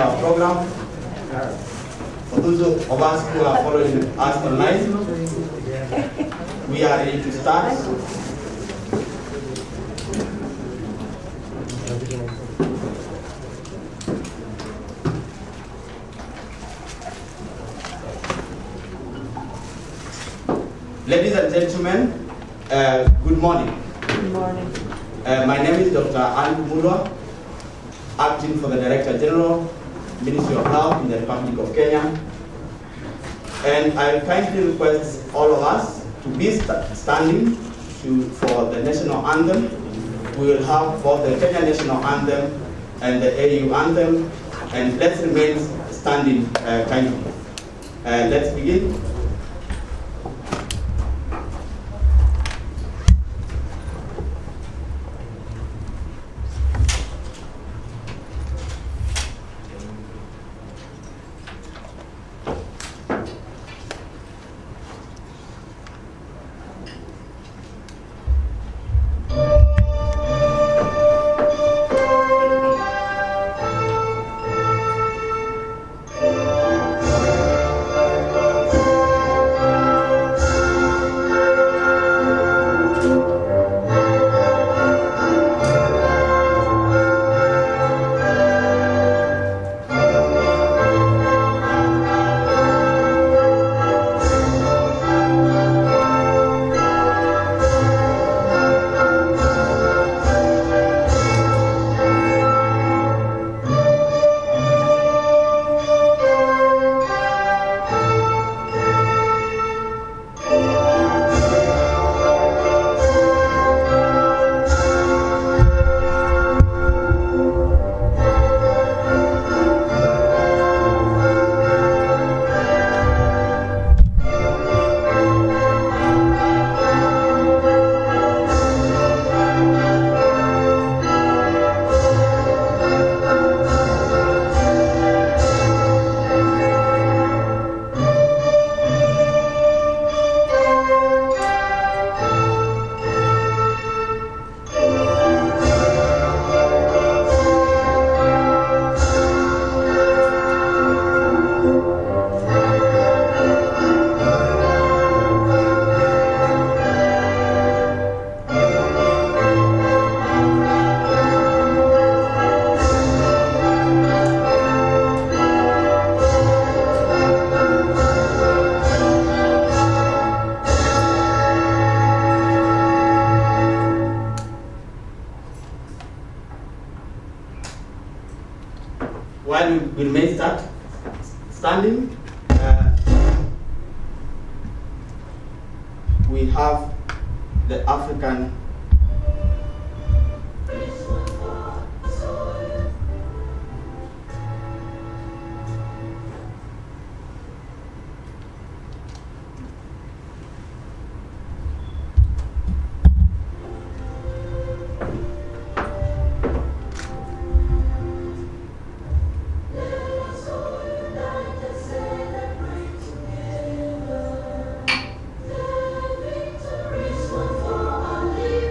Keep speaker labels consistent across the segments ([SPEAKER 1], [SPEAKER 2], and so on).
[SPEAKER 1] our program. For those of us who are following us online, we are ready to start. Ladies and gentlemen, good morning.
[SPEAKER 2] Good morning.
[SPEAKER 1] My name is Dr. Andrew Mulwa, acting for the Director General, Ministry of Health in the Republic of Kenya. And I kindly request all of us to be standing for the national anthem. We will have both the Kenya national anthem and the AU anthem, and let's remain standing kindly. Let's begin. While we remain standing, we have the African
[SPEAKER 3] Victories won for our leaders.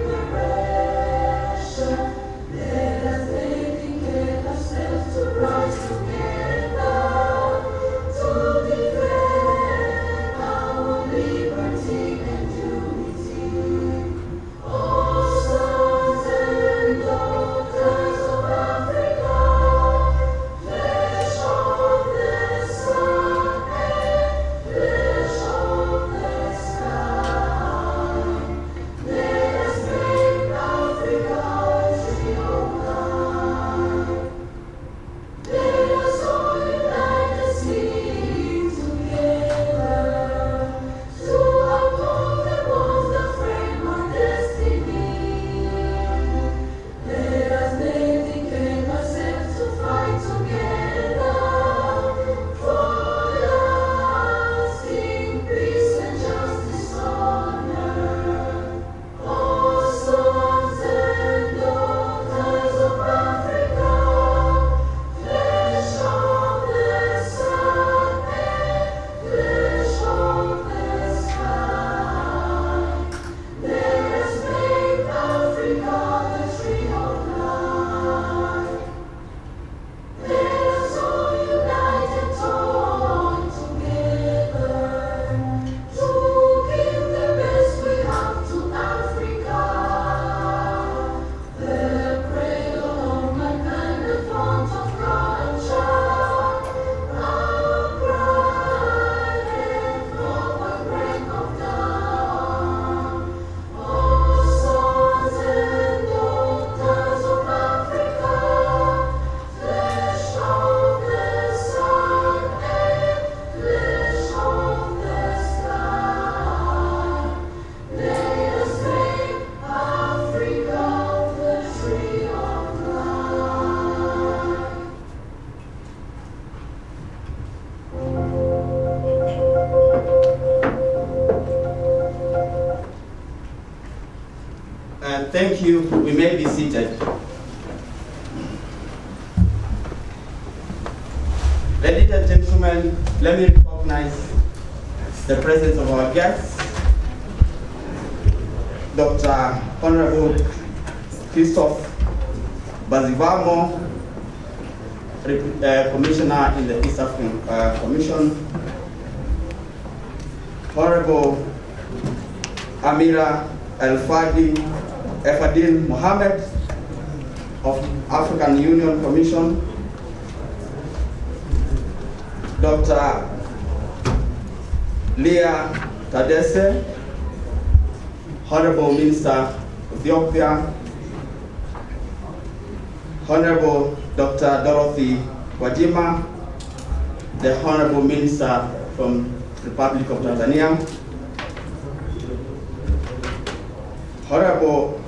[SPEAKER 1] Thank you. We may be seated. Ladies and gentlemen, let me recognize the presence of our guests, Dr. Honorable Christophe Bazivamo, Commissioner in the East African Commission, Honorable Amira Efadil Mohammed of African Union Commission, Dr. Leah Tadesse, Honorable Minister of Ethiopia, Honorable Dr. Dorothy Wajima, the Honorable Minister from the Republic of Tanzania, Honorable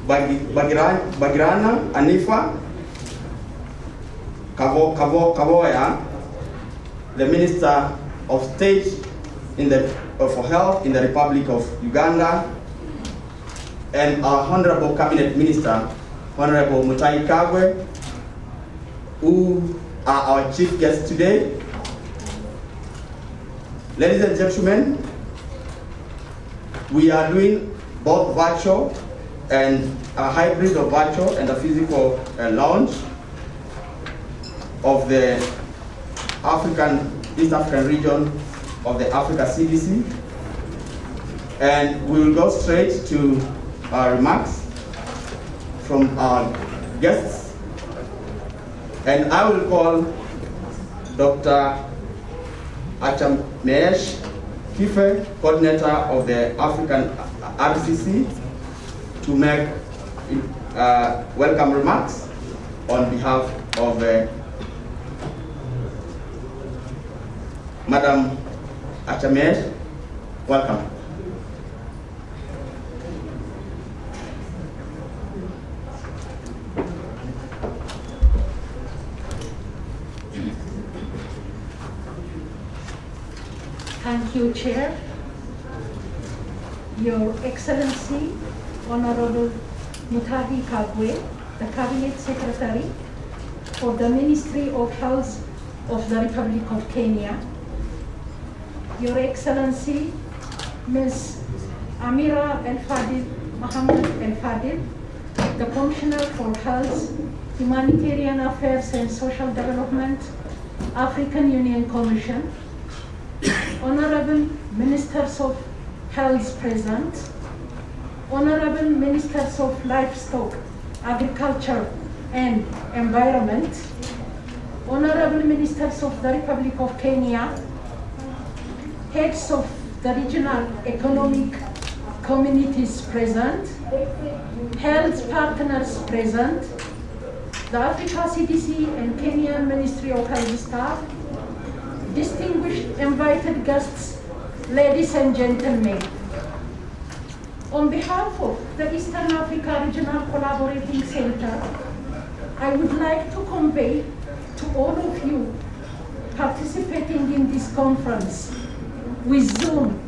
[SPEAKER 1] Bagirana Anifa Kavoya, the Minister of State for Health in the Republic of Uganda, and our Honorable Cabinet Minister, Honorable Mutahi Kagwe, who are our chief guests today. Ladies and gentlemen, we are doing both virtual and a hybrid of virtual and a physical launch of the East African region of the Africa CDC. And we will go straight to our remarks from our guests. And I will call Dr. Achamesh Kife, coordinator of the African RCC, to make welcome remarks on behalf of Madam Achamesh. Welcome.
[SPEAKER 2] Thank you, Chair. Your Excellency, Honorable Mutahi Kagwe, the Cabinet Secretary for the Ministry of Health of the Republic of Kenya, Your Excellency, Ms. Amira Mohammed El-Fadil, the Commissioner for Health, Humanitarian Affairs and Social Development, African Union Commission, Honorable Ministers of Health present, Honorable Ministers of Livestock, Agriculture and Environment, Honorable Ministers of the Republic of Kenya, heads of the regional economic communities present, health partners present, the Africa CDC and Kenyan Ministry of Health staff, distinguished invited guests, ladies and gentlemen. On behalf of the Eastern Africa Regional Collaborating Center, I would like to convey to all of you participating in this conference with Zoom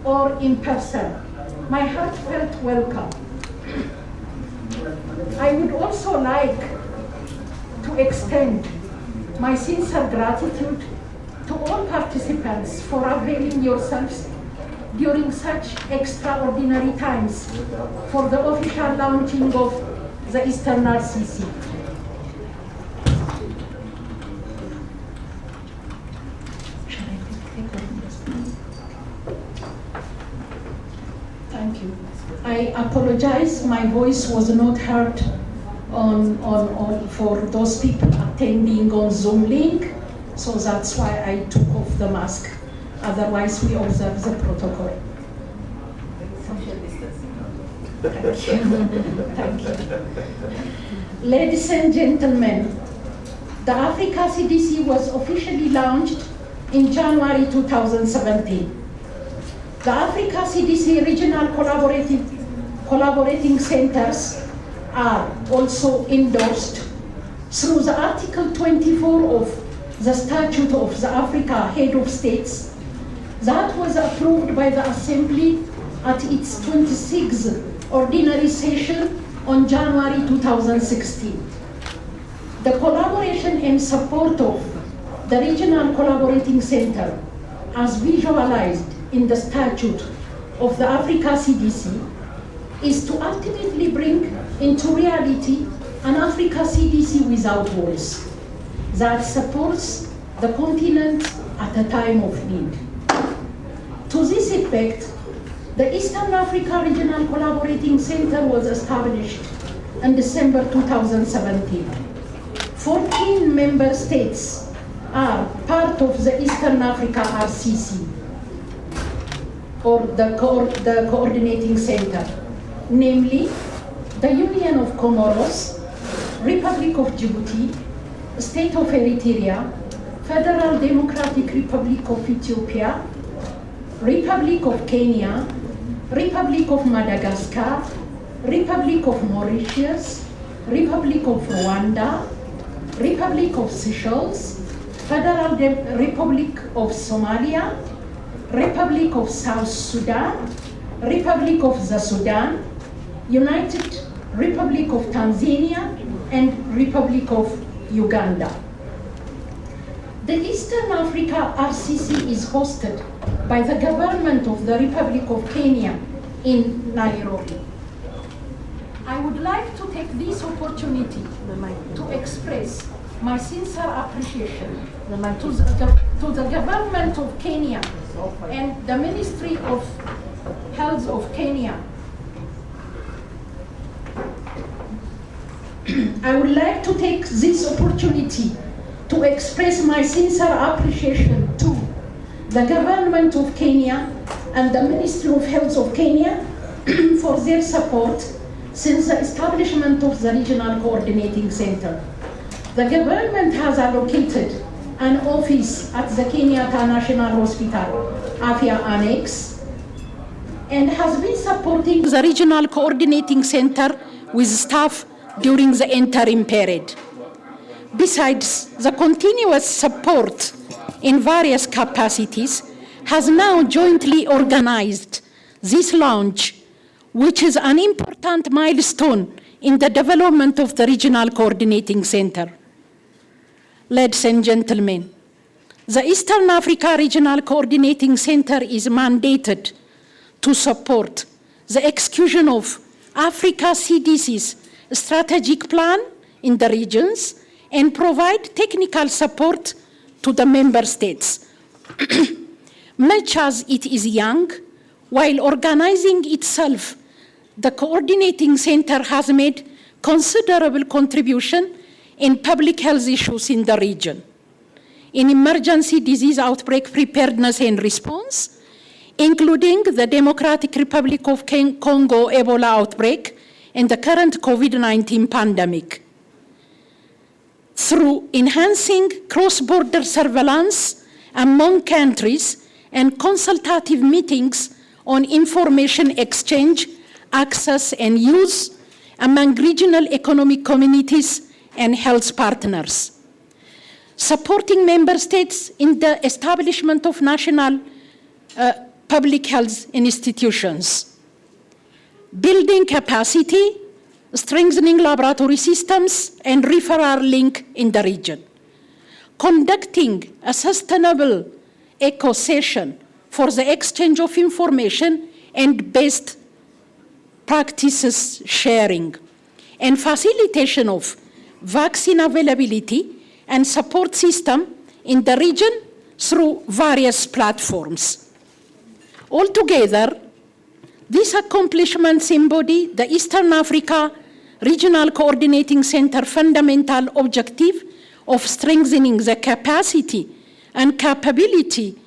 [SPEAKER 2] or in person, my heartfelt welcome. I would also like to extend my sincere gratitude to all participants for availing yourselves during such extraordinary times for the official launching of the Eastern RCC. Thank you. I apologize, my voice was not heard for those people attending on Zoom link. So that's why I took off the mask. Otherwise, we observe the protocol. Social distancing. Thank you. Ladies and gentlemen, the Africa CDC was officially launched in January 2017. The Africa CDC regional collaborating centers are also endorsed through the Article 24 of the Statute of the Africa Head of States that was approved by the Assembly at its 26th ordinary session on January 2016. The collaboration and support of the Regional Collaborating Center, as visualized in the statute of the Africa CDC, is to ultimately bring into reality an Africa CDC without walls that supports the continent at a time of need. To this effect, the Eastern Africa Regional Collaborating Center was established in December 2017. 14 member states are part of the Eastern Africa RCC, or the Coordinating Center, namely the Union of Comoros, Republic of Djibouti, State of Eritrea, Federal Democratic Republic of Ethiopia, Republic of Kenya, Republic of Madagascar, Republic of Mauritius, Republic of Rwanda, Republic of Seychelles, Federal Republic of Somalia, Republic of South Sudan, Republic of the Sudan, United Republic of Tanzania, and Republic of Uganda. The Eastern Africa RCC is hosted by the government of the Republic of Kenya in Nairobi. I would like to take this opportunity to express my sincere appreciation to the government of Kenya and the Ministry of Health of Kenya. I would like to take this opportunity to express my sincere appreciation to the government of Kenya and the Ministry of Health of Kenya for their support since the establishment of the Regional Coordinating Center. The government has allocated an office at the Kenyatta National Hospital, Afya Annex, and has been supporting the Regional Coordinating Center with staff during the interim period. Besides, the continuous support in various capacities has now jointly organized this launch, which is an important milestone in the development of the Regional Coordinating Center. Ladies and gentlemen, the Eastern Africa Regional Coordinating Center is mandated to support the execution of Africa CDC's strategic plan in the regions and provide technical support to the member states. Much as it is young, while organizing itself, the Coordinating Center has made considerable contribution in public health issues in the region, in emergency disease outbreak preparedness and response, including the Democratic Republic of Congo Ebola outbreak and the current COVID-19 pandemic, through enhancing cross-border surveillance among countries and consultative meetings on information exchange, access, and use among regional economic communities and health partners. Supporting member states in the establishment of national public health institutions. Building capacity, strengthening laboratory systems, and referral link in the region. Conducting a sustainable eco-session for the exchange of information and best practices sharing, and facilitation of vaccine availability and support system in the region through various platforms. Altogether, these accomplishments embody the Eastern Africa Regional Coordinating Center fundamental objective of strengthening the capacity and capability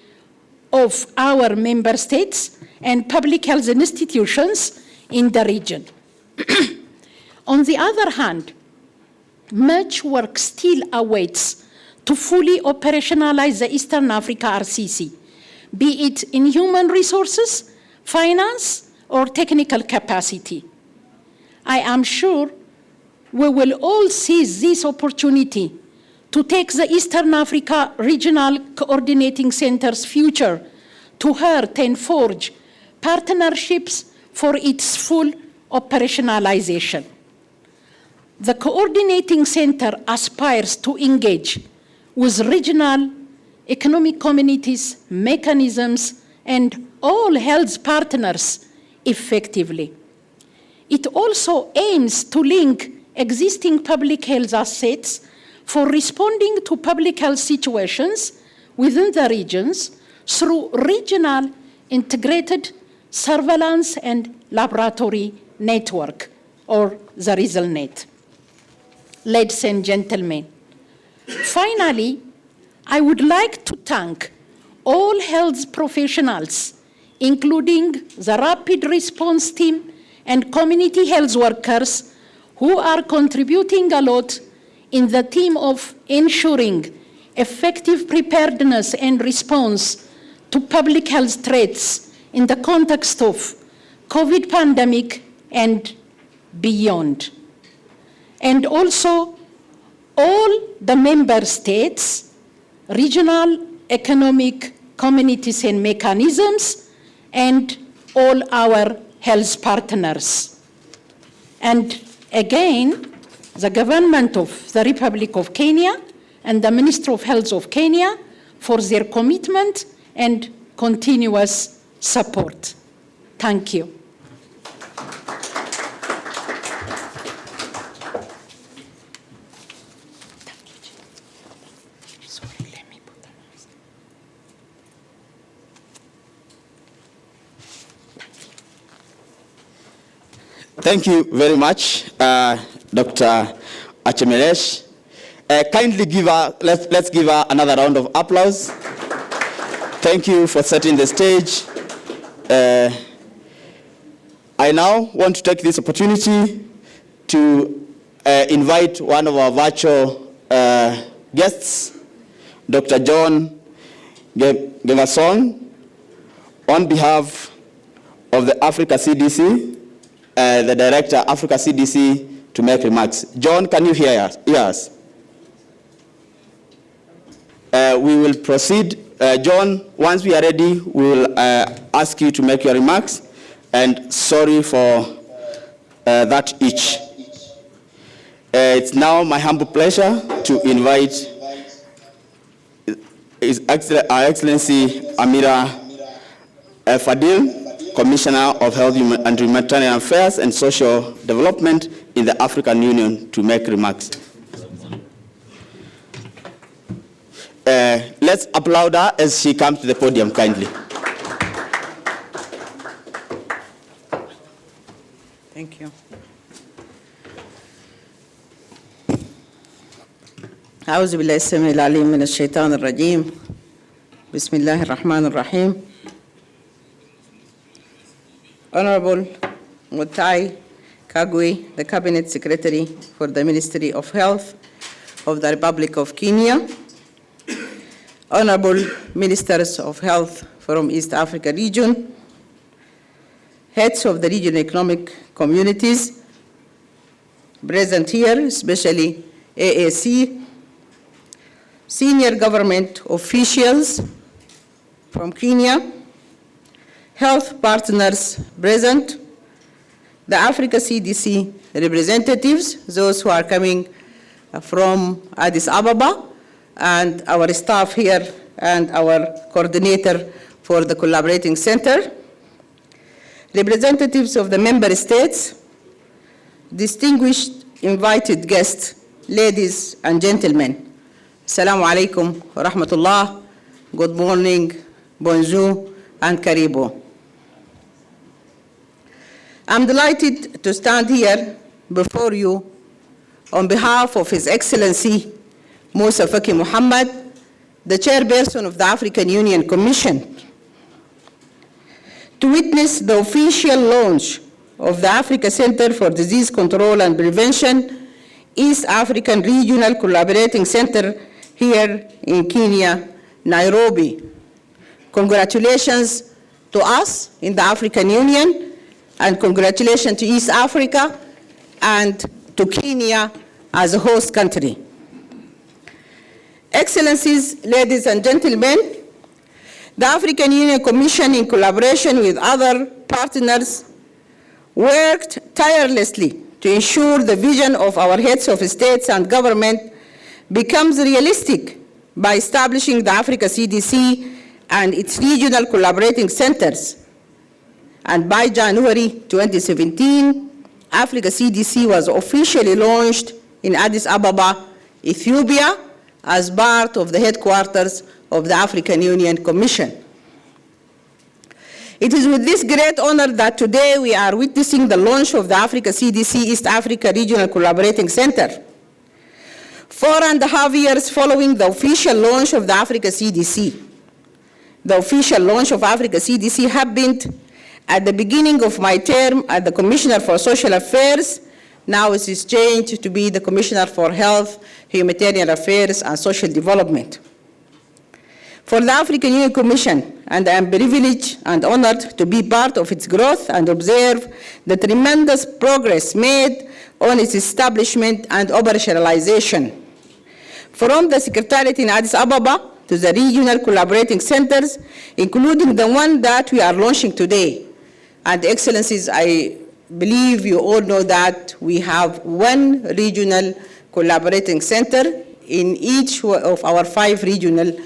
[SPEAKER 2] of our member states and public health institutions in the region. On the other hand, much work still awaits to fully operationalize the Eastern Africa RCC, be it in human resources, finance, or technical capacity. I am sure we will all seize this opportunity to take the Eastern Africa Regional Coordinating Center's future to heart and forge partnerships for its full operationalization. The coordinating center aspires to engage with regional economic communities, mechanisms, and all health partners effectively. It also aims to link existing public health assets for responding to public health situations within the regions through regional integrated surveillance and laboratory network, or the RISLNet. Ladies and gentlemen, finally, I would like to thank all health professionals, including the rapid response team and community health workers who are contributing a lot in the theme of ensuring effective preparedness and response to public health threats in the context of COVID pandemic and beyond. And also all the member states, regional economic communities and mechanisms, and all our health partners. And again, the government of the Republic of Kenya and the Ministry of Health of Kenya for their commitment and continuous support. Thank you.
[SPEAKER 1] Thank you very much, Dr. Achemelesh. Kindly give her, let's give her another round of applause. Thank you for setting the stage. I now want to take this opportunity to invite one of our virtual guests, Dr. John Gevasong, on behalf of the Africa CDC, the Director, Africa CDC, to make remarks. John, can you hear us? Yes. We will proceed. John, once we are ready, we will ask you to make your remarks. And sorry for that itch. It's now my humble pleasure to invite Our Excellency Amira Fadil, Commissioner of Health and Humanitarian Affairs and Social Development in the African Union, to make remarks. Let's applaud her as she comes to the podium, kindly.
[SPEAKER 3] Thank you. أعوذ بالله السميع العليم من الشيطان الرجيم. بسم الله الرحمن الرحيم. Honorable Mutahi Kagwe, the Cabinet Secretary for the Ministry of Health of the Republic of Kenya, Honorable Ministers of Health from East Africa region, heads of the regional economic communities present here, especially AAC, senior government officials from Kenya, health partners present, the Africa CDC representatives, those who are coming from Addis Ababa, and our staff here and our coordinator for the collaborating center, representatives of the member states, distinguished invited guests, ladies and gentlemen. Assalamu alaikum wa rahmatullah. Good morning, bonjour, and karibu. I'm delighted to stand here before you on behalf of His Excellency Musa Faki Muhammad, the chairperson of the African Union Commission, to witness the official launch of the Africa Center for Disease Control and Prevention, East African Regional Collaborating Center here in Kenya, Nairobi. Congratulations to us in the African Union, and congratulations to East Africa and to Kenya as a host country. Excellencies, ladies and gentlemen, The African Union Commission, in collaboration with other partners, worked tirelessly to ensure the vision of our heads of states and government becomes realistic by establishing the Africa CDC and its regional collaborating centers. And by January 2017, Africa CDC was officially launched in Addis Ababa, Ethiopia, as part of the headquarters of the African Union Commission. It is with this great honor that today we are witnessing the launch of the Africa CDC East Africa Regional Collaborating Center. 4.5 years following the official launch of the Africa CDC. The official launch of Africa CDC happened at the beginning of my term as the Commissioner for Social Affairs. Now it is changed to be the Commissioner for Health, Humanitarian Affairs, and Social Development. For the African Union Commission, and I am privileged and honored to be part of its growth and observe the tremendous progress made on its establishment and operationalization. From the Secretariat in Addis Ababa to the regional collaborating centers, including the one that we are launching today. And Excellencies, I believe you all know that we have one regional collaborating center in each of our 5 regional, in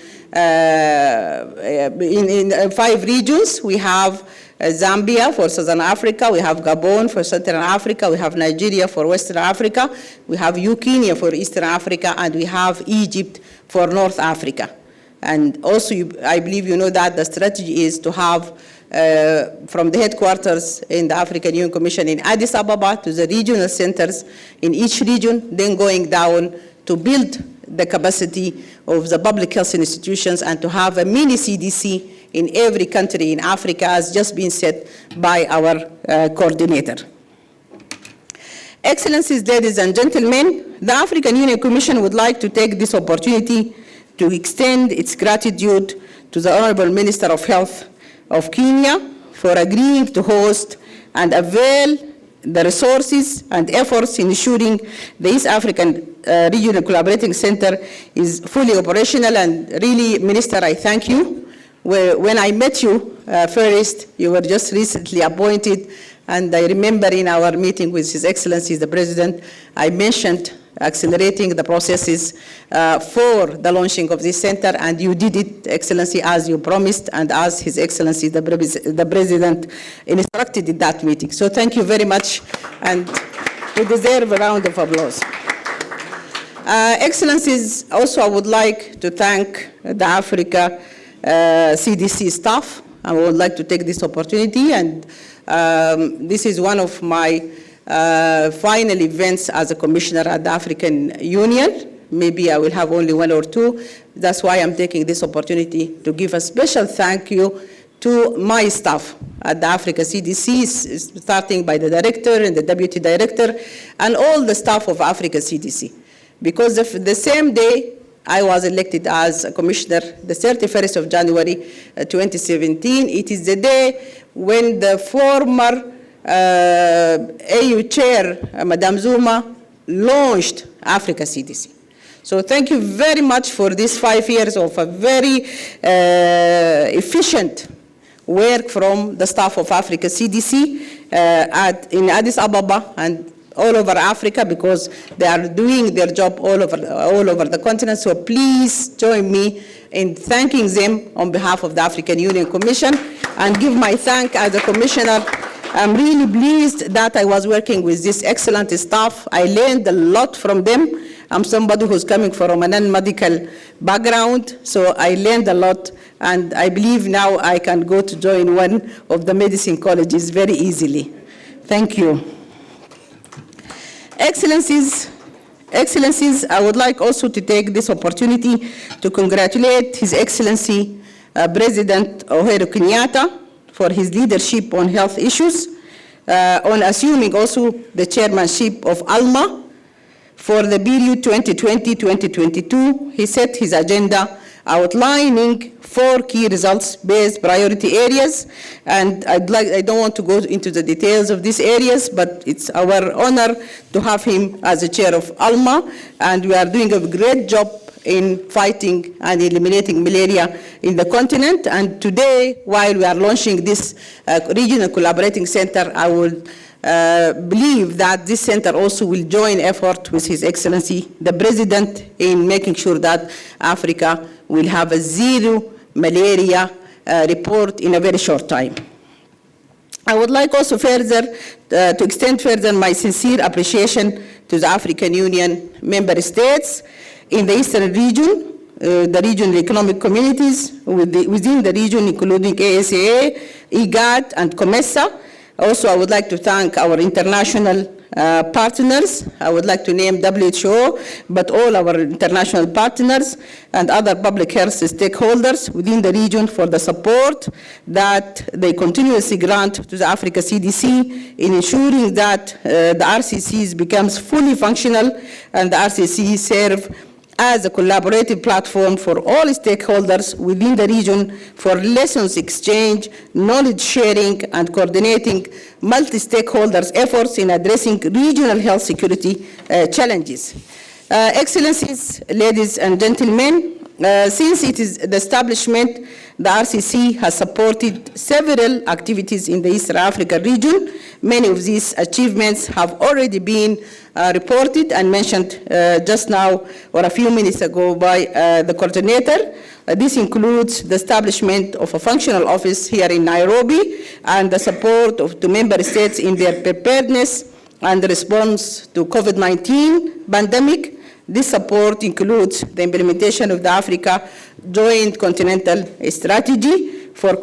[SPEAKER 3] 5 regions. We have Zambia for Southern Africa, we have Gabon for Southern Africa, we have Nigeria for Western Africa, we have Kenya for Eastern Africa, and we have Egypt for North Africa. And also, I believe you know that the strategy is to have from the headquarters in the African Union Commission in Addis Ababa to the regional centers in each region, then going down to build the capacity of the public health institutions and to have a mini CDC in every country in Africa, as just been said by our coordinator. Excellencies, ladies and gentlemen, the African Union Commission would like to take this opportunity to extend its gratitude to the Honorable Minister of Health of Kenya for agreeing to host and avail the resources and efforts in ensuring the East African Regional Collaborating Center is fully operational. And really, Minister, I thank you. When I met you first, you were just recently appointed, and I remember in our meeting with His Excellency the President, I mentioned accelerating the processes for the launching of this center, and you did it, Excellency, as you promised, and as His Excellency the President instructed in that meeting. So thank you very much, and you deserve a round of applause. Excellencies, also I would like to thank the Africa CDC staff. I would like to take this opportunity, and this is one of my final events as a commissioner at the African Union. Maybe I will have only 1 or 2. That's why I'm taking this opportunity to give a special thank you to my staff at the Africa CDC, starting by the director and the deputy director, and all the staff of Africa CDC. Because the same day I was elected as a commissioner, the 31st of January 2017, it is the day when the former AU chair, Madame Zuma, launched Africa CDC. So thank you very much for these 5 years of a very efficient work from the staff of Africa CDC in Addis Ababa and all over Africa, because they are doing their job all over the continent. So please join me in thanking them on behalf of the African Union Commission, and give my thanks as a commissioner. I'm really pleased that I was working with this excellent staff. I learned a lot from them. I'm somebody who's coming from a non-medical background, so I learned a lot, and I believe now I can go to join one of the medicine colleges very easily. Thank you. Excellencies, I would like also to take this opportunity to congratulate His Excellency President Uhuru Kenyatta for his leadership on health issues, on assuming also the chairmanship of ALMA for the period 2020-2022. He set his agenda outlining 4 key results-based priority areas, and I don't want to go into the details of these areas, but it's our honor to have him as the chair of ALMA, and we are doing a great job in fighting and eliminating malaria in the continent. And today, while we are launching this regional collaborating center, I would believe that this center also will join effort with His Excellency, the President, in making sure that Africa will have a zero malaria report in a very short time. I would like also further to extend further my sincere appreciation to the African Union member states in the Eastern region, the regional economic communities within the region, including ASEA, IGAD, and COMESA. Also, I would like to thank our international partners. I would like to name WHO, but all our international partners and other public health stakeholders within the region for the support that they continuously grant to the Africa CDC in ensuring that the RCCs becomes fully functional and the RCCs serve as a collaborative platform for all stakeholders within the region for lessons exchange, knowledge sharing, and coordinating multi-stakeholders' efforts in addressing regional health security challenges. Excellencies, ladies and gentlemen, since it is the establishment, the RCC has supported several activities in the Eastern Africa region. Many of these achievements have already been reported and mentioned just now or a few minutes ago by the coordinator. This includes the establishment of a functional office here in Nairobi and the support to member states in their preparedness and response to COVID-19 pandemic. This support includes the implementation of the Africa Joint Continental Strategy for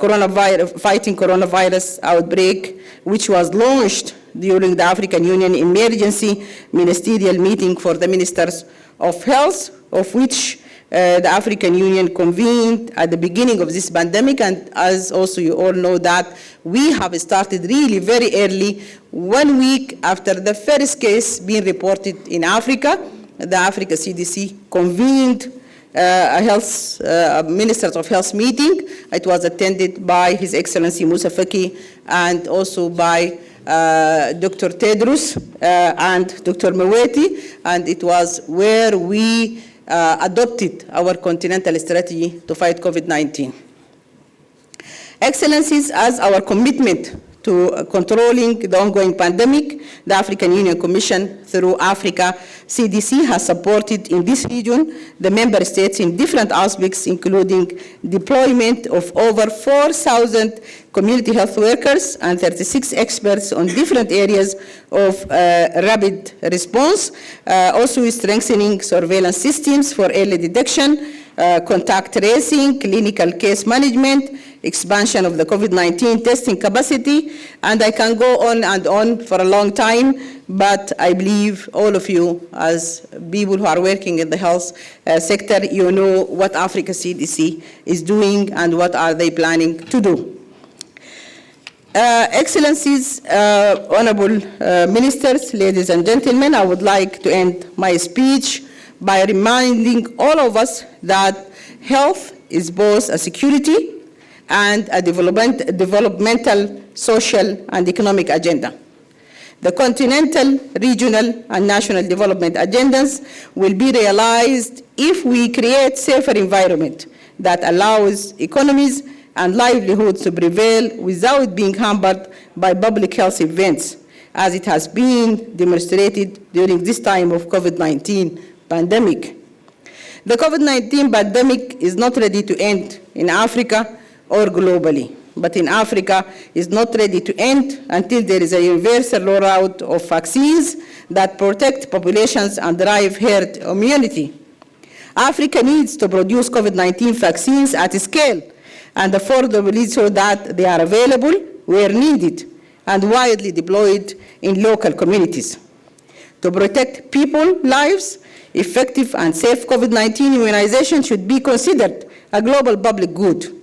[SPEAKER 3] fighting coronavirus outbreak, which was launched during the African Union Emergency Ministerial Meeting for the Ministers of Health, of which the African Union convened at the beginning of this pandemic. And as also you all know that we have started really very early, 1 week after the first case being reported in Africa. The Africa CDC convened a Ministers of Health meeting. It was attended by His Excellency Musa Faki and also by Dr. Tedros and Dr. Meweti, and it was where we adopted our continental strategy to fight COVID-19. Excellencies, as our commitment to controlling the ongoing pandemic, the African Union Commission through Africa CDC has supported in this region the member states in different aspects, including deployment of over 4,000 community health workers and 36 experts on different areas of rapid response, also strengthening surveillance systems for early detection, contact tracing, clinical case management, expansion of the COVID-19 testing capacity, and I can go on and on for a long time, but I believe all of you as people who are working in the health sector, you know what Africa CDC is doing and what are they planning to do. Excellencies, honorable ministers, ladies and gentlemen, I would like to end my speech by reminding all of us that health is both a security and a developmental, social, and economic agenda. The continental, regional, and national development agendas will be realized if we create safer environment that allows economies and livelihoods to prevail without being hampered by public health events, as it has been demonstrated during this time of COVID-19 pandemic. The COVID-19 pandemic is not ready to end in Africa or globally, but in Africa is not ready to end until there is a universal rollout of vaccines that protect populations and drive herd immunity. Africa needs to produce COVID-19 vaccines at scale and affordably so that they are available where needed and widely deployed in local communities. To protect people's lives, effective and safe COVID-19 immunization should be considered a global public good,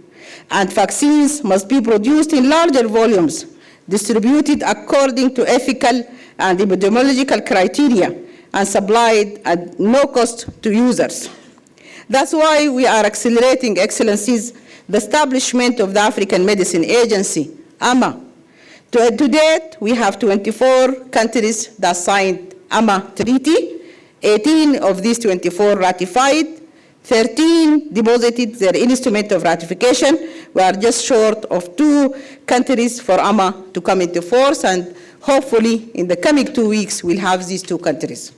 [SPEAKER 3] and vaccines must be produced in larger volumes, distributed according to ethical and epidemiological criteria, and supplied at no cost to users. That's why we are accelerating, Excellencies, the establishment of the African Medicine Agency, AMA. To date, we have 24 countries that signed AMA Treaty, 18 of these 24 ratified, 13 deposited their instrument of ratification. We are just short of 2 countries for AMA to come into force, and hopefully in the coming 2 weeks we'll have these 2 countries.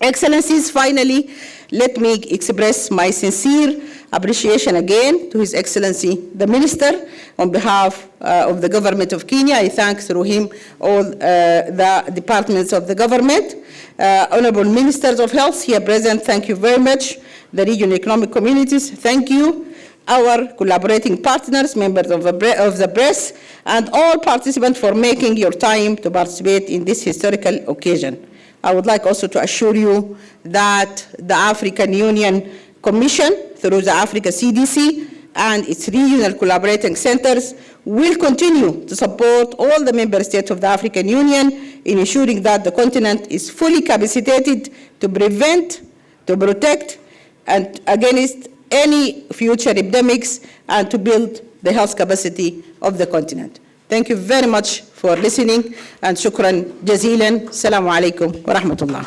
[SPEAKER 3] Excellencies, finally, let me express my sincere appreciation again to His Excellency the Minister. On behalf of the government of Kenya, I thank through him all the departments of the government. Honorable Ministers of Health here present, thank you very much. The regional economic communities, thank you. Our collaborating partners, members of the press, and all participants for making your time to participate in this historical occasion. I would like also to assure you that the African Union Commission, through the Africa CDC and its regional collaborating centers, will continue to support all the member states of the African Union in ensuring that the continent is fully capacitated to prevent, to protect, and against any future epidemics, and to build the health capacity of the continent. Thank you very much for listening, and shukran jazilan. Assalamu alaikum wa rahmatullah.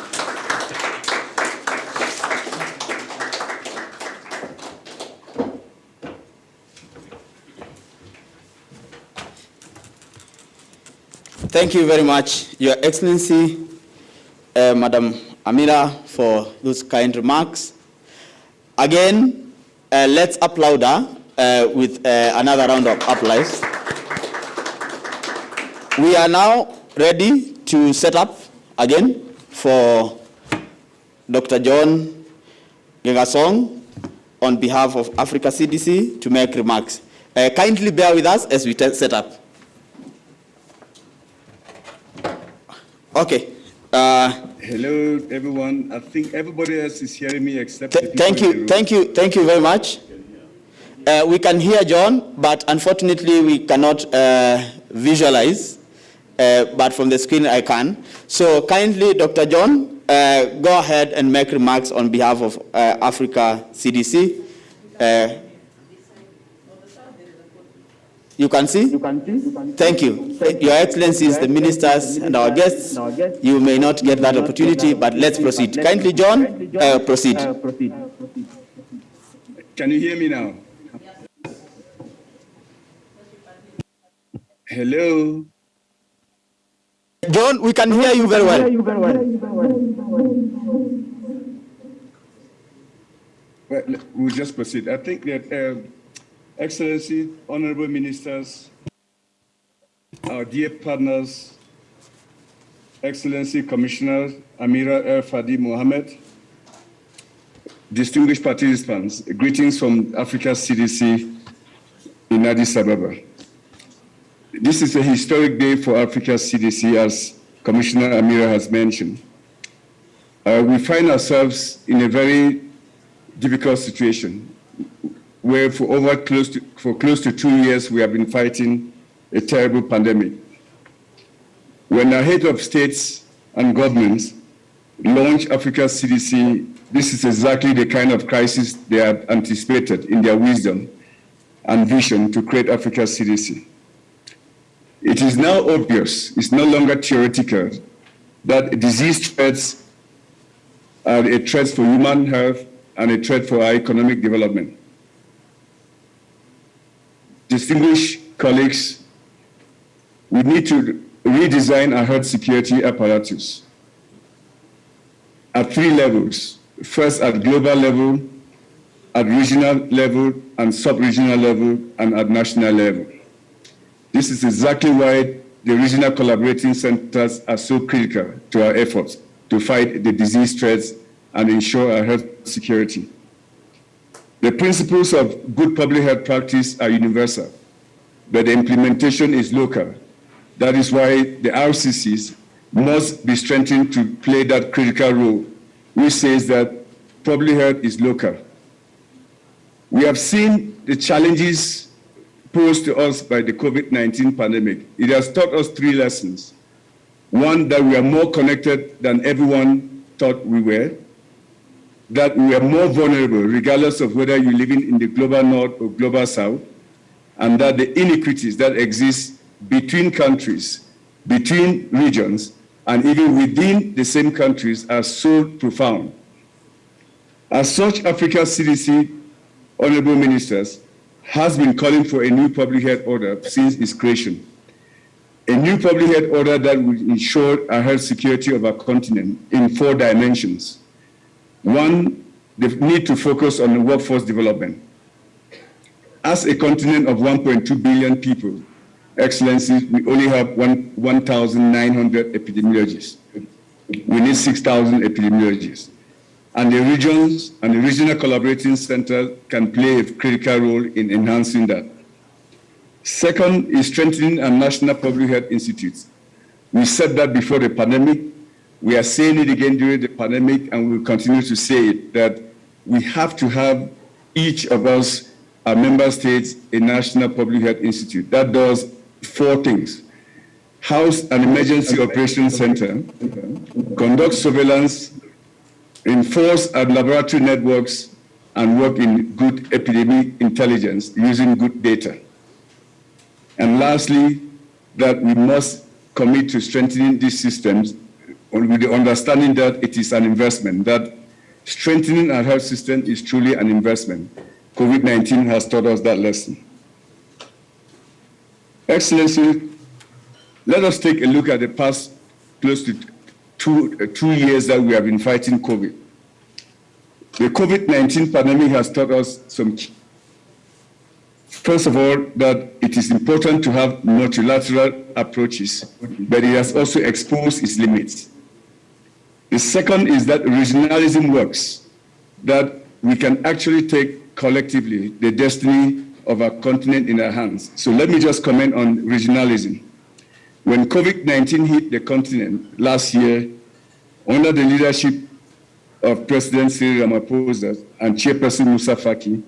[SPEAKER 1] Thank you very much, Your Excellency, Madam Amira, for those kind remarks. Again, let's applaud her with another round of applause. We are now ready to set up again for Dr. John Ngengasong on behalf of Africa CDC to make remarks. Kindly bear with us as we set up. Okay.
[SPEAKER 4] Hello, everyone. I think everybody else is hearing me except the people
[SPEAKER 1] thank you very much. We can hear John, but unfortunately we cannot visualize, but from the screen I can. So kindly, Dr. John, go ahead and make remarks on behalf of Africa CDC. You can see? Thank you. Your Excellencies, the ministers, and our guests, you may not get that opportunity, but let's proceed. Kindly, John, proceed.
[SPEAKER 4] Can you hear me now? Hello?
[SPEAKER 1] John, we can hear you very well.
[SPEAKER 4] Well, we'll just proceed. I think that Excellency, honorable ministers, our dear partners, Excellency Commissioner Amira El Fadi Mohammed, distinguished participants, greetings from Africa CDC in Addis Ababa. This is a historic day for Africa CDC, as Commissioner Amira has mentioned. We find ourselves in a very difficult situation, where for close to 2 years we have been fighting a terrible pandemic. When our head of states and governments launched Africa CDC, this is exactly the kind of crisis they had anticipated in their wisdom and vision to create Africa CDC. It is now obvious, it's no longer theoretical, that disease threats are a threat for human health and a threat for our economic development. Distinguished colleagues, we need to redesign our health security apparatus at 3 levels. First, at global level, at regional level, and sub-regional level, and at national level. This is exactly why the regional collaborating centers are so critical to our efforts to fight the disease threats and ensure our health security. The principles of good public health practice are universal, but the implementation is local. That is why the RCCs must be strengthened to play that critical role, which says that public health is local. We have seen the challenges posed to us by the COVID-19 pandemic. It has taught us 3 lessons. One, that we are more connected than everyone thought we were, that we are more vulnerable regardless of whether you're living in the global north or global south, and that the inequities that exist between countries, between regions, and even within the same countries are so profound. As such, Africa CDC, honorable ministers, has been calling for a new public health order since its creation. A new public health order that will ensure our health security of our continent in 4 dimensions. 1, the need to focus on workforce development. As a continent of 1.2 billion people, Excellencies, we only have 1,900 epidemiologists. We need 6,000 epidemiologists. And the regions and the regional collaborating centers can play a critical role in enhancing that. Second is strengthening our national public health institutes. We said that before the pandemic. We are saying it again during the pandemic, and we'll continue to say it, that we have to have each of us, our member states, a national public health institute. That does 4 things. House an emergency operations center, conduct surveillance, enforce our laboratory networks, and work in good epidemic intelligence using good data. And lastly, that we must commit to strengthening these systems with the understanding that it is an investment, that strengthening our health system is truly an investment. COVID-19 has taught us that lesson. Excellency, let us take a look at the past close to two years that we have been fighting COVID. The COVID-19 pandemic has taught us some. First of all, that it is important to have multilateral approaches, but it has also exposed its limits. The second is that regionalism works, that we can actually take collectively the destiny of our continent in our hands. So let me just comment on regionalism. When COVID-19 hit the continent last year, under the leadership of President Cyril Ramaphosa and Chairperson Moussa Faki,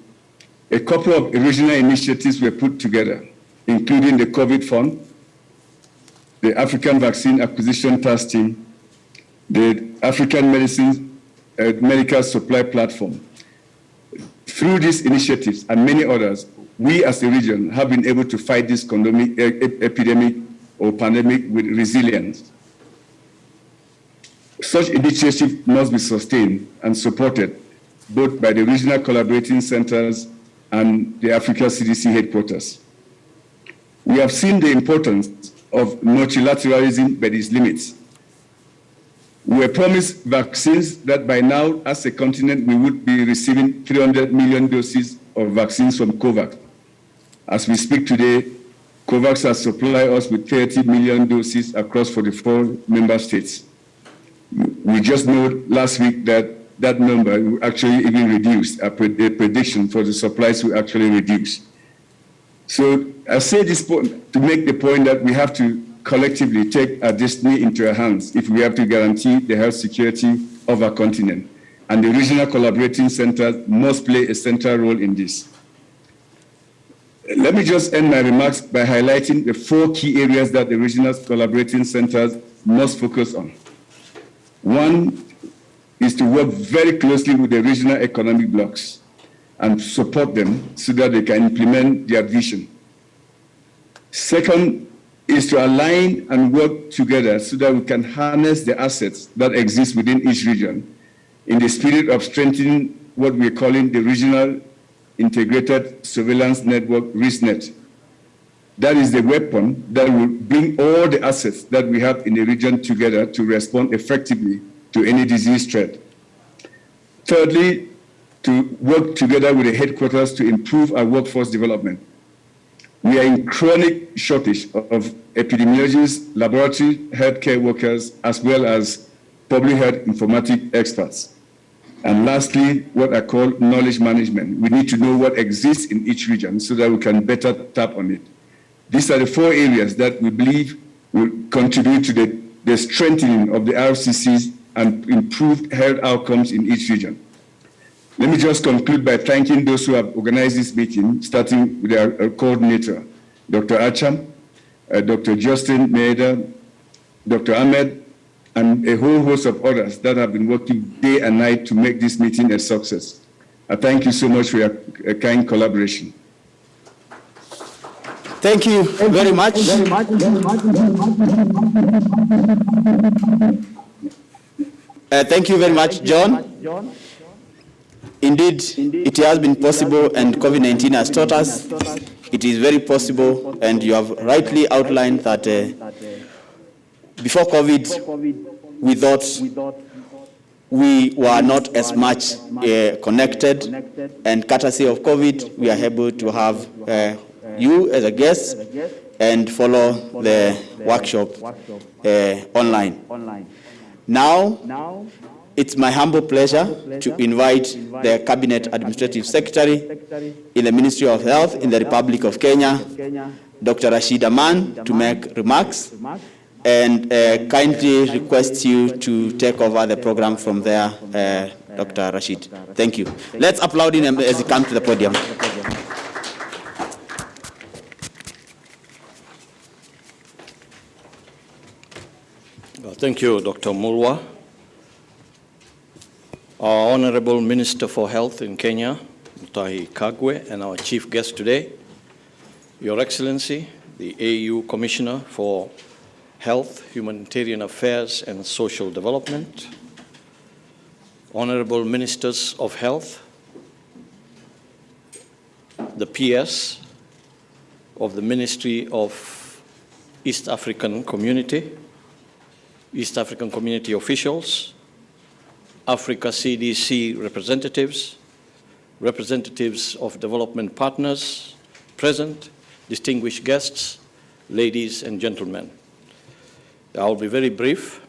[SPEAKER 4] a couple of regional initiatives were put together, including the COVID Fund, the African Vaccine Acquisition Task Team, the African Medical Supply Platform. Through these initiatives and many others, we as a region have been able to fight this epidemic or pandemic with resilience. Such initiatives must be sustained and supported both by the regional collaborating centers and the Africa CDC headquarters. We have seen the importance of multilateralism by its limits. We were promised vaccines that by now, as a continent, we would be receiving 300 million doses of vaccines from COVAX. As we speak today, COVAX has supplied us with 30 million doses across 44 member states. We just know last week that that number will actually even reduce. The prediction for the supplies will actually reduce. So I say this point to make the point that we have to collectively take our destiny into our hands if we have to guarantee the health security of our continent. And the regional collaborating centers must play a central role in this. Let me just end my remarks by highlighting the 4 key areas that the regional collaborating centers must focus on. 1 is to work very closely with the regional economic blocs and support them so that they can implement their vision. Second is to align and work together so that we can harness the assets that exist within each region in the spirit of strengthening what we're calling the regional integrated surveillance network, RISNet. That is the weapon that will bring all the assets that we have in the region together to respond effectively to any disease threat. Thirdly, to work together with the headquarters to improve our workforce development. We are in chronic shortage of epidemiologists, laboratory healthcare workers, as well as public health informatics experts. And lastly, what I call knowledge management. We need to know what exists in each region so that we can better tap on it. These are the 4 areas that we believe will contribute to the strengthening of the RCCs and improved health outcomes in each region. Let me just conclude by thanking those who have organized this meeting, starting with our coordinator, Dr. Acham, Dr. Justin Maeda, Dr. Ahmed, and a whole host of others that have been working day and night to make this meeting a success. I thank you so much for your kind collaboration.
[SPEAKER 5] Thank you very much. Thank you very much, John.
[SPEAKER 1] Indeed, it has been possible, and COVID-19 has taught us it is very possible, and you have rightly outlined that before COVID, we thought we were not as much connected, and courtesy of COVID, we are able to have you as a guest and follow the workshop online. Now, it's my humble pleasure to invite the Cabinet Administrative Secretary in the Ministry of Health in the Republic of Kenya, Dr. Rashid Aman, to make remarks, and kindly request you to take over the program from there, Dr. Rashid. Thank you. Let's applaud him as he comes to the podium.
[SPEAKER 5] Thank you, Dr. Mulwa. Our Honorable Minister for Health in Kenya, Mutahi Kagwe, and our chief guest today, Your Excellency, the AU Commissioner for Health, Humanitarian Affairs and Social Development, Honorable Ministers of Health, the PS of the Ministry of East African Community officials, Africa CDC representatives, representatives of development partners, present, distinguished guests, ladies and gentlemen. I'll be very brief.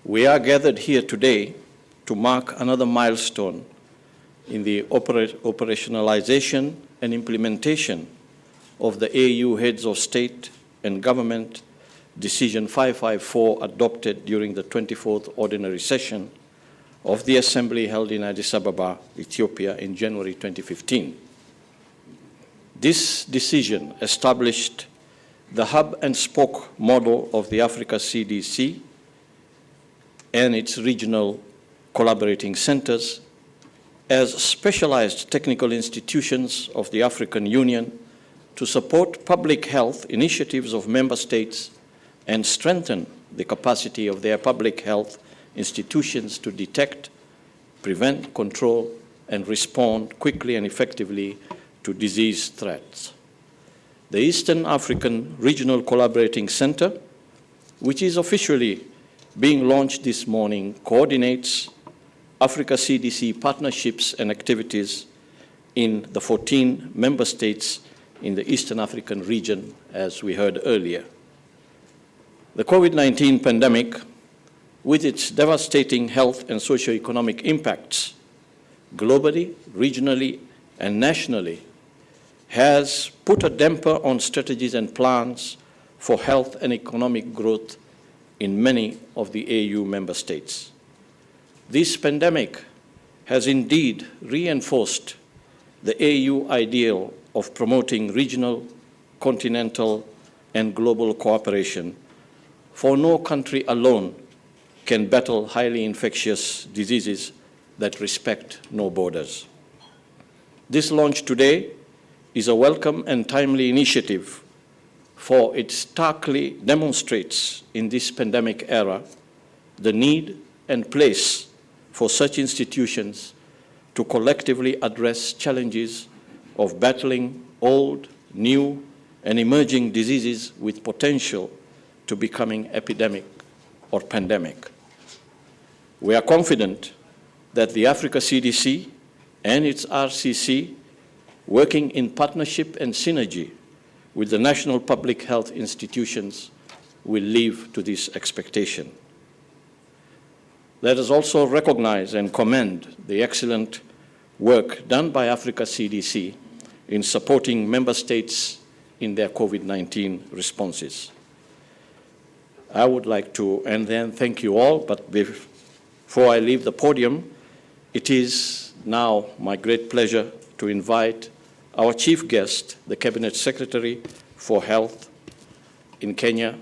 [SPEAKER 5] We are gathered here today to mark another milestone in the operationalization and implementation of the AU Heads of State and Government Decision 554 adopted during the 24th Ordinary Session of the Assembly held in Addis Ababa, Ethiopia in January 2015. This decision established the hub and spoke model of the Africa CDC and its regional collaborating centers as specialized technical institutions of the African Union to support public health initiatives of member states and strengthen the capacity of their public health institutions to detect, prevent, control, and respond quickly and effectively to disease threats. The Eastern African Regional Collaborating Center, which is officially being launched this morning, coordinates Africa CDC partnerships and activities in the 14 member states in the Eastern African region, as we heard earlier. The COVID-19 pandemic, with its devastating health and socioeconomic impacts globally, regionally, and nationally, has put a damper on strategies and plans for health and economic growth in many of the AU member states. This pandemic has indeed reinforced the AU ideal of promoting regional, continental, and global cooperation, for no country alone can battle highly infectious diseases that respect no borders. This launch today is a welcome and timely initiative, for it starkly demonstrates in this pandemic era the need and place for such institutions to collectively address challenges of battling old, new, and emerging diseases with potential to becoming epidemic or pandemic. We are confident that the Africa CDC and its RCC, working in partnership and synergy with the national public health institutions, will live to this expectation. Let us also recognize and commend the excellent work done by Africa CDC in supporting member states in their COVID-19 responses. I would like to, and then thank you all, but before I leave the podium, it is now my great pleasure to invite our chief guest, the Cabinet Secretary for Health in Kenya,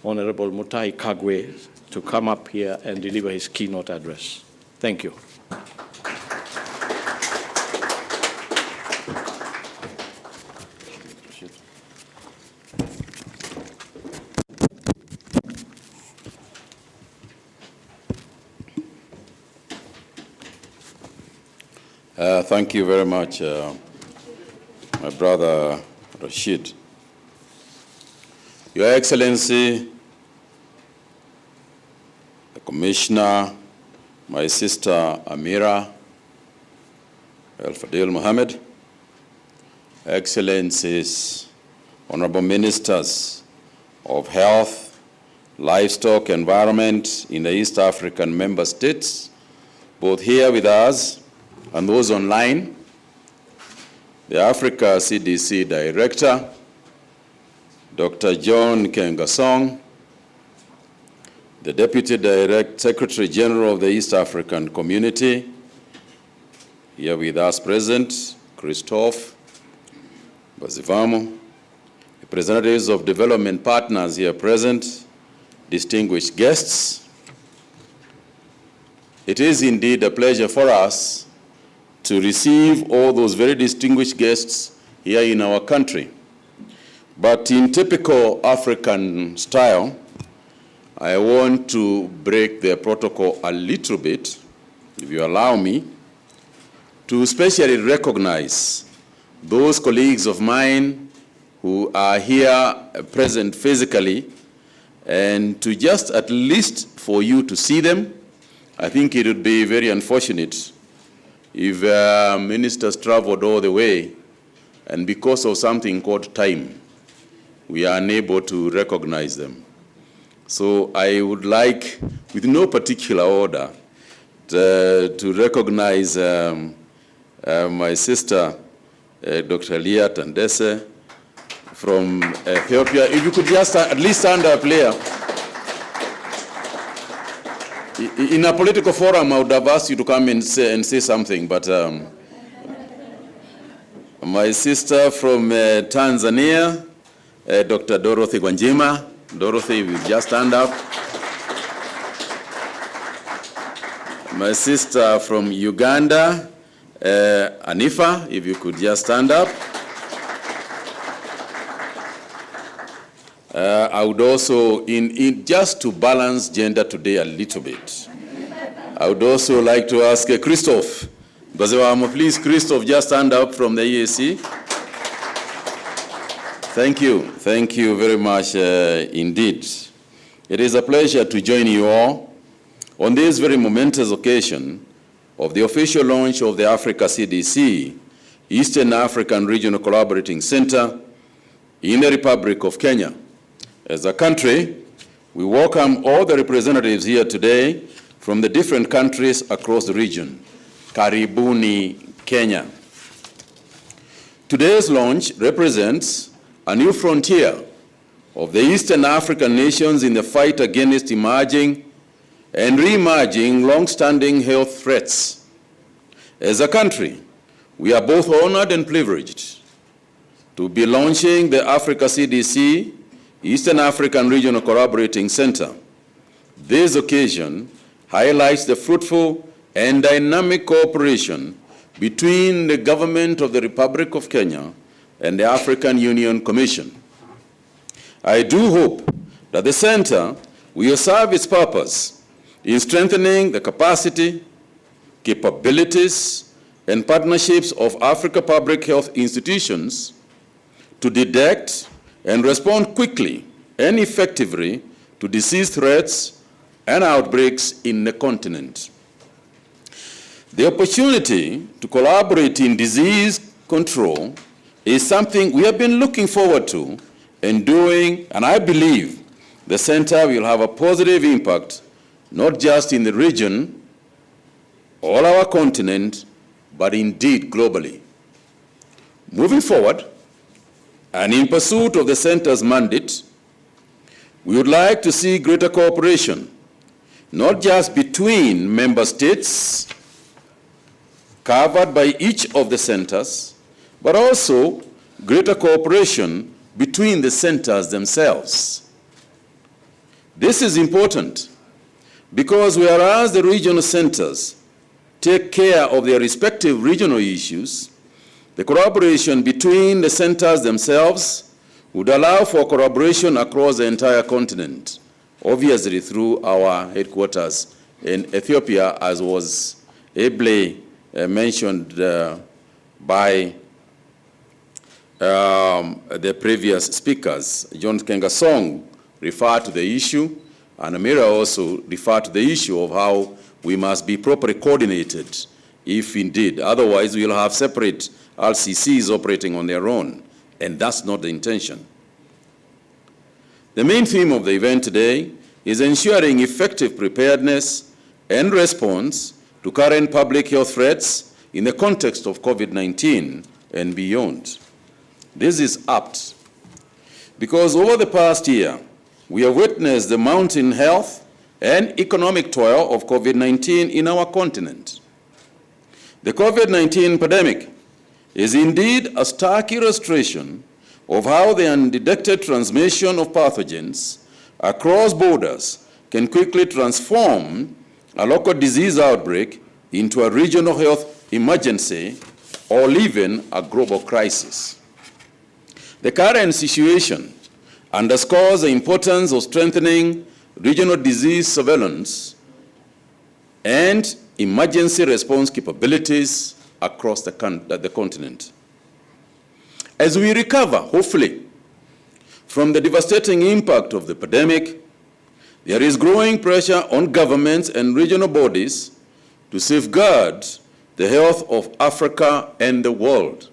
[SPEAKER 5] Honorable Mutahi Kagwe, to come up here and deliver his keynote address. Thank you.
[SPEAKER 6] Thank you very much, my brother Rashid. Your Excellency, the Commissioner, my sister Amira El-Fadil Mohammed, Excellencies, Honorable Ministers of Health, Livestock, Environment in the East African member states, both here with us and those online, the Africa CDC Director, Dr. John Kengasong, the Deputy Secretary General of the East African Community, here with us present, Christophe Bazivamo, representatives of development partners here present, distinguished guests. It is indeed a pleasure for us to receive all those very distinguished guests here in our country. But in typical African style, I want to break the protocol a little bit, if you allow me, to especially recognize those colleagues of mine who are here present physically, and to just at least for you to see them. I think it would be very unfortunate if ministers traveled all the way, and because of something called time, we are unable to recognize them. So I would like, with no particular order, to recognize my sister, Dr. Leah Tandese from Ethiopia. If you could just at least stand up, Leah. In a political forum, I would have asked you to come and say something, but my sister from Tanzania, Dr. Dorothy Gwanjima. Dorothy, will just stand up. My sister from Uganda, Anifa, if you could just stand up. I would also, just to balance gender today a little bit, I would also like to ask Christophe. Please, Christophe, just stand up from the EAC. Thank you very much indeed. It is a pleasure to join you all on this very momentous occasion of the official launch of the Africa CDC, Eastern African Regional Collaborating Center in the Republic of Kenya. As a country, we welcome all the representatives here today from the different countries across the region. Karibuni, Kenya. Today's launch represents a new frontier of the Eastern African nations in the fight against emerging and re-emerging long-standing health threats. As a country, we are both honored and privileged to be launching the Africa CDC Eastern African Regional Collaborating Center. This occasion highlights the fruitful and dynamic cooperation between the government of the Republic of Kenya and the African Union Commission. I do hope that the center will serve its purpose in strengthening the capacity, capabilities, and partnerships of Africa public health institutions to detect and respond quickly and effectively to disease threats and outbreaks in the continent. The opportunity to collaborate in disease control is something we have been looking forward to and doing, and I believe the center will have a positive impact, not just in the region, all our continent, but indeed globally. Moving forward, and in pursuit of the center's mandate, we would like to see greater cooperation, not just between member states covered by each of the centers, but also greater cooperation between the centers themselves. This is important because whereas the regional centers take care of their respective regional issues, the collaboration between the centers themselves would allow for collaboration across the entire continent, obviously through our headquarters in Ethiopia, as was ably mentioned by the previous speakers. John Kengasong referred to the issue, and Amira also referred to the issue of how we must be properly coordinated, if indeed. Otherwise, we'll have separate RCCs operating on their own, and that's not the intention. The main theme of the event today is ensuring effective preparedness and response to current public health threats in the context of COVID-19 and beyond. This is apt because over the past year, we have witnessed the mounting health and economic toil of COVID-19 in our continent. The COVID-19 pandemic is indeed a stark illustration of how the undetected transmission of pathogens across borders can quickly transform a local disease outbreak into a regional health emergency or even a global crisis. The current situation underscores the importance of strengthening regional disease surveillance and emergency response capabilities across the continent. As we recover, hopefully, from the devastating impact of the pandemic, there is growing pressure on governments and regional bodies to safeguard the health of Africa and the world.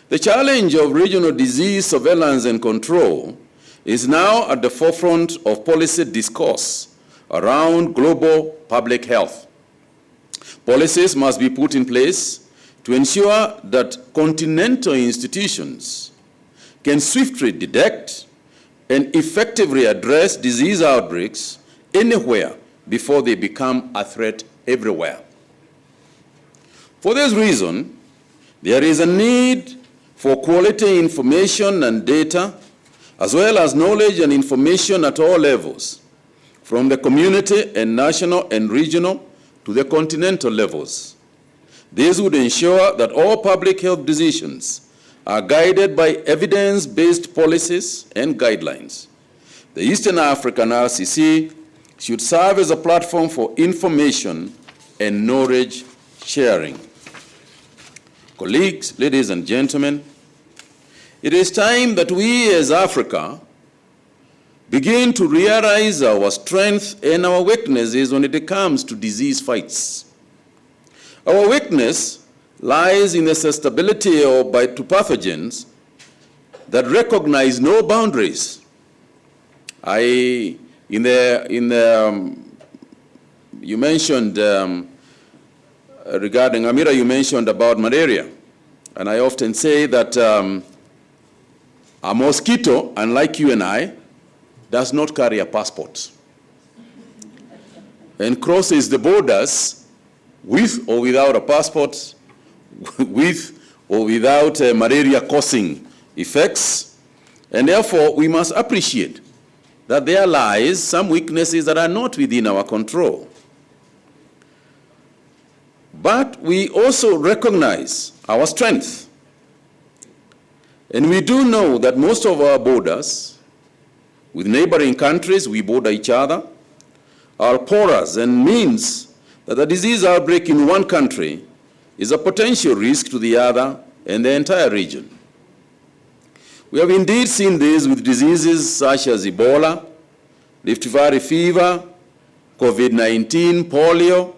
[SPEAKER 6] The challenge of regional disease surveillance and control is now at the forefront of policy discourse around global public health. Policies must be put in place to ensure that continental institutions can swiftly detect and effectively address disease outbreaks anywhere before they become a threat everywhere. For this reason, there is a need for quality information and data, as well as knowledge and information at all levels, from the community and national and regional to the continental levels. This would ensure that all public health decisions are guided by evidence-based policies and guidelines. The Eastern African RCC should serve as a platform for information and knowledge sharing. Colleagues, ladies and gentlemen, it is time that we as Africa begin to realize our strength and our weaknesses when it comes to disease fights. Our weakness lies in the susceptibility to pathogens that recognize no boundaries. You mentioned regarding Amira, you mentioned about malaria, and I often say that a mosquito, unlike you and I, does not carry a passport and crosses the borders with or without a passport, with or without malaria-causing effects, and therefore we must appreciate that there lies some weaknesses that are not within our control. But we also recognize our strength. And we do know that most of our borders, with neighboring countries, we border each other, are porous and means that a disease outbreak in one country is a potential risk to the other and the entire region. We have indeed seen this with diseases such as Ebola, Rift Valley fever, COVID-19, polio.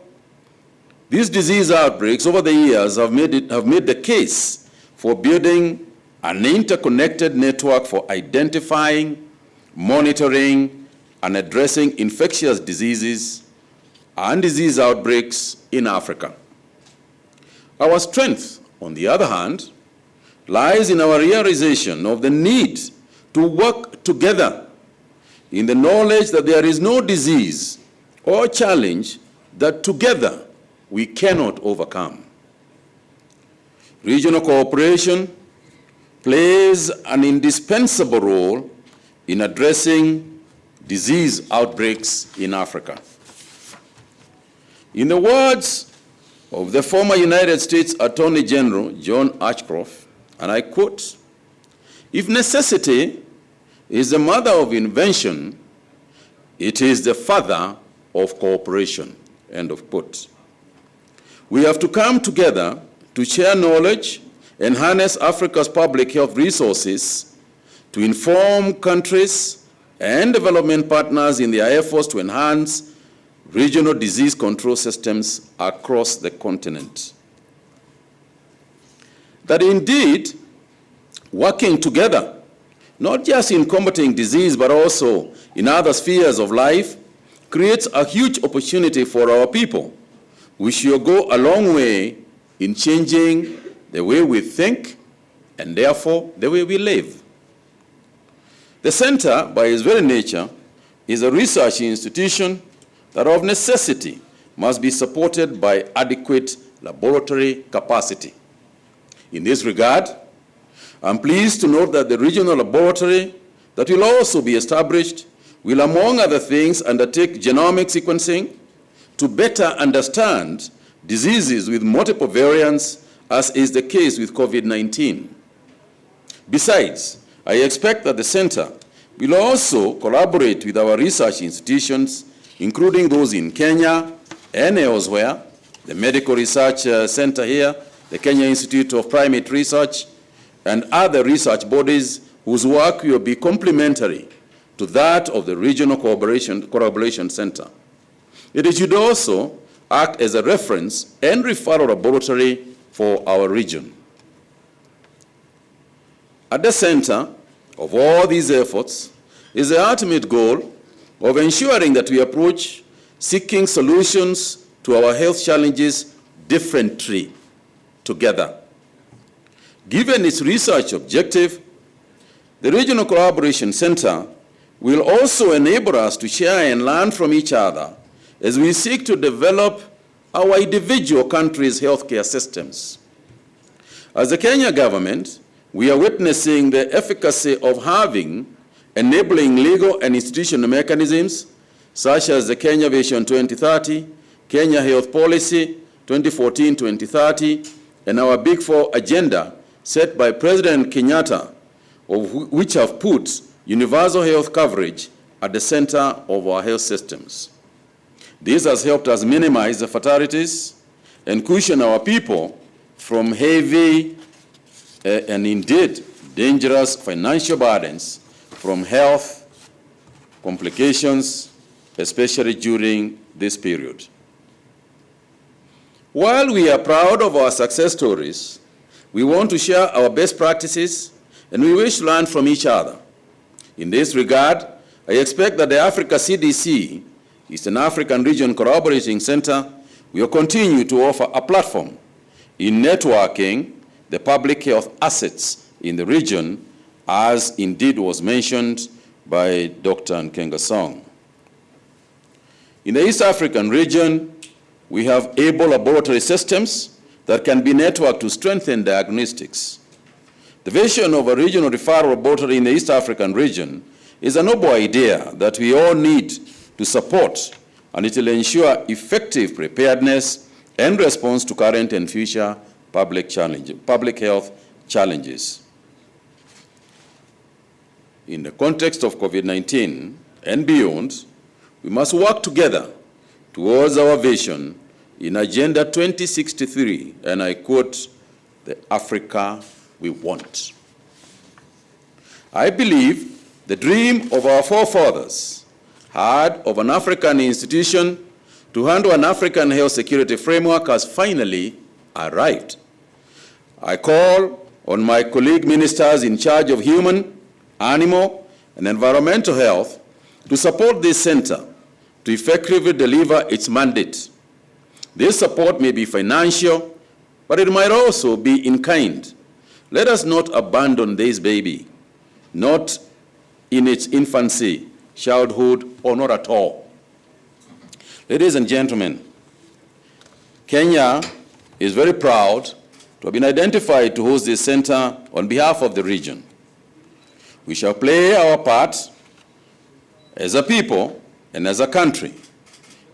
[SPEAKER 6] These disease outbreaks over the years have made the case for building an interconnected network for identifying, monitoring, and addressing infectious diseases and disease outbreaks in Africa. Our strength, on the other hand, lies in our realization of the need to work together in the knowledge that there is no disease or challenge that together we cannot overcome. Regional cooperation plays an indispensable role in addressing disease outbreaks in Africa. In the words of the former United States Attorney General John Ashcroft, and I quote, "If necessity is the mother of invention, it is the father of cooperation," end of quote. We have to come together to share knowledge and harness Africa's public health resources to inform countries and development partners in their efforts to enhance regional disease control systems across the continent. That indeed, working together, not just in combating disease, but also in other spheres of life, creates a huge opportunity for our people, which will go a long way in changing the way we think and therefore the way we live. The center, by its very nature, is a research institution that of necessity must be supported by adequate laboratory capacity. In this regard, I'm pleased to note that the regional laboratory that will also be established will, among other things, undertake genomic sequencing to better understand diseases with multiple variants, as is the case with COVID-19. Besides, I expect that the center will also collaborate with our research institutions, including those in Kenya and elsewhere, the Medical Research Center here, the Kenya Institute of Primate Research, and other research bodies whose work will be complementary to that of the Regional Collaboration Center. It should also act as a reference and referral laboratory for our region. At the center of all these efforts is the ultimate goal of ensuring that we approach seeking solutions to our health challenges differently together. Given its research objective, the Regional Collaboration Center will also enable us to share and learn from each other as we seek to develop our individual countries' healthcare systems. As the Kenya government, we are witnessing the efficacy of having enabling legal and institutional mechanisms such as the Kenya Vision 2030, Kenya Health Policy 2014-2030, and our Big Four agenda set by President Kenyatta, which have put universal health coverage at the center of our health systems. This has helped us minimize the fatalities and cushion our people from heavy and indeed dangerous financial burdens from health complications, especially during this period. While we are proud of our success stories, we want to share our best practices and we wish to learn from each other. In this regard, I expect that the Africa CDC, Eastern African Region Collaborating Center, will continue to offer a platform in networking the public health assets in the region, as indeed was mentioned by Dr. Nkengasong. In the East African region, we have able laboratory systems that can be networked to strengthen diagnostics. The vision of a regional referral laboratory in the East African region is a noble idea that we all need to support, and it will ensure effective preparedness and response to current and future public health challenges. In the context of COVID-19 and beyond, we must work together towards our vision in Agenda 2063, and I quote, "the Africa we want." I believe the dream of our forefathers had of an African institution to handle an African health security framework has finally arrived. I call on my colleague ministers in charge of human, animal, and environmental health to support this center to effectively deliver its mandate. This support may be financial, but it might also be in kind. Let us not abandon this baby, not in its infancy, childhood, or not at all. Ladies and gentlemen, Kenya is very proud to have been identified to host this center on behalf of the region. We shall play our part as a people and as a country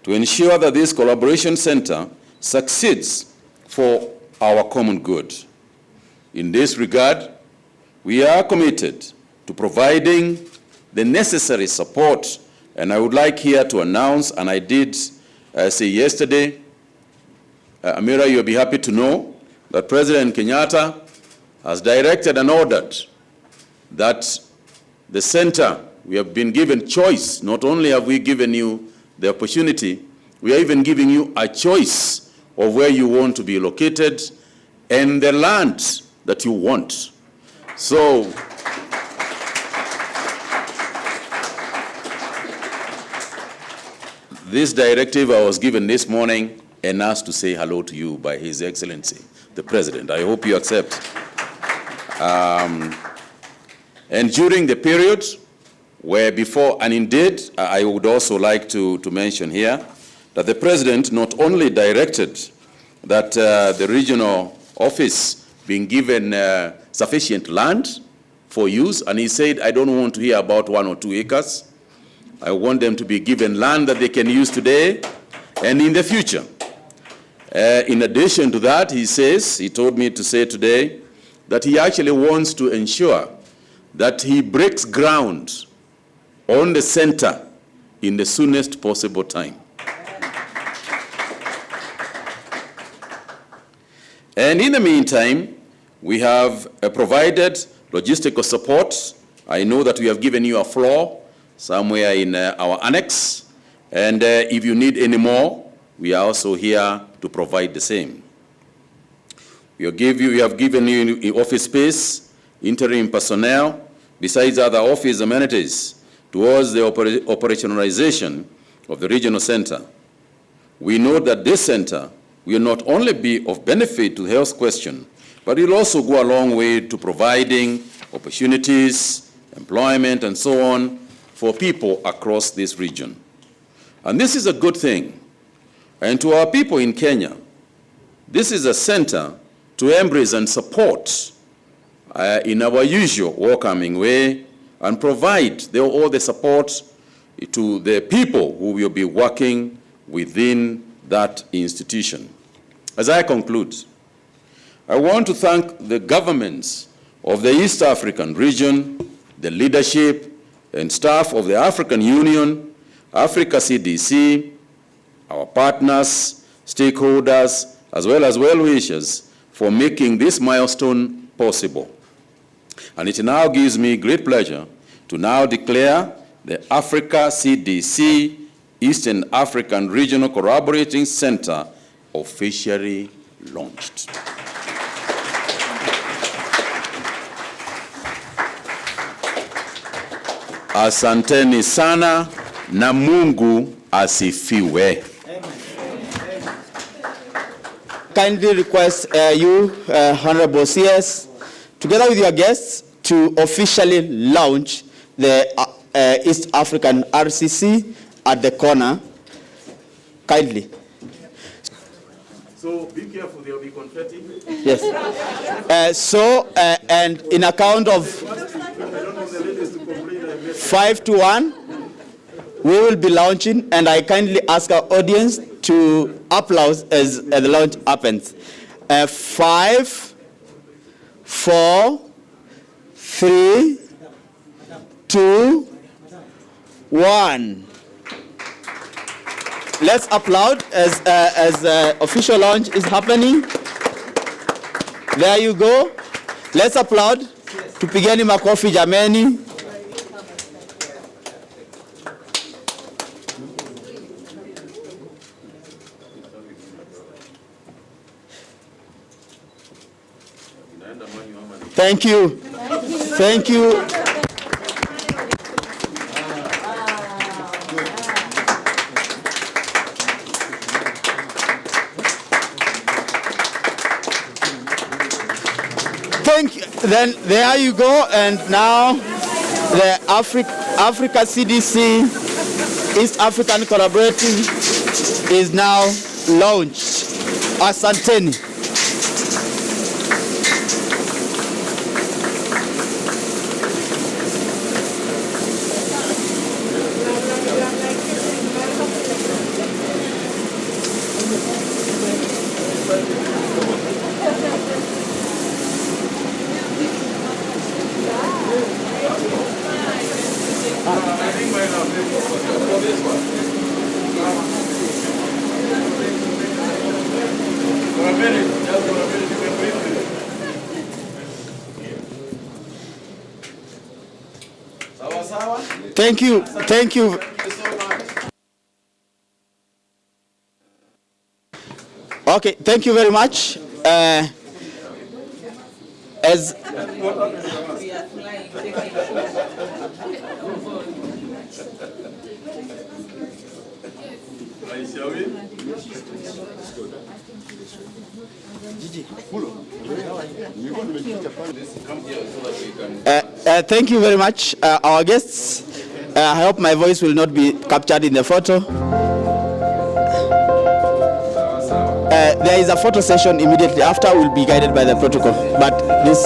[SPEAKER 6] to ensure that this collaboration center succeeds for our common good. In this regard, we are committed to providing the necessary support, and I would like here to announce, and I did say yesterday, Amira, you'll be happy to know that President Kenyatta has directed and ordered that the center, we have been given choice. Not only have we given you the opportunity, we are even giving you a choice of where you want to be located and the land that you want. So, this directive I was given this morning and asked to say hello to you by His Excellency, the President. I hope you accept. And during the period where before, and indeed, I would also like to mention here that the President not only directed that the regional office being given sufficient land for use, and he said, I don't want to hear about 1 or 2 acres. I want them to be given land that they can use today and in the future. In addition to that, he told me to say today that he actually wants to ensure that he breaks ground on the center in the soonest possible time. And in the meantime, we have provided logistical support. I know that we have given you a floor somewhere in our annex, and if you need any more, we are also here to provide the same. We have given you office space, interim personnel, besides other office amenities, towards the operationalization of the regional center. We know that this center will not only be of benefit to the health question, but it will also go a long way to providing opportunities, employment, and so on for people across this region. And this is a good thing. And to our people in Kenya, this is a center to embrace and support in our usual welcoming way and provide all the support to the people who will be working within that institution. As I conclude, I want to thank the governments of the East African region, the leadership and staff of the African Union, Africa CDC, our partners, stakeholders, as well as well-wishers for making this milestone possible. And it now gives me great pleasure to now declare the Africa CDC Eastern African Regional Collaborating Center officially launched. Asanteni sana na Mungu asifiwe.
[SPEAKER 7] Kindly request you, Honorable CS, together with your guests, to officially launch the East African RCC at the corner. Kindly.
[SPEAKER 6] So be careful, there will be confetti.
[SPEAKER 7] Yes. And in a count of 5 to 1, we will be launching, and I kindly ask our audience to applaud as the launch happens. 5, 4, 3, 2, 1. Let's applaud as the official launch is happening. There you go. Let's applaud. Tupigeni makofi jameni. Thank you. Thank you. Thank you. Then there you go. And now the Africa CDC East African Collaborating is now launched. Asanteni. Thank you. Thank you. Okay, thank you very much. As thank you very much, our guests. I hope my voice will not be captured in the photo. There is a photo session immediately after. We'll be guided by the protocol. But this,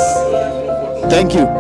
[SPEAKER 7] thank you.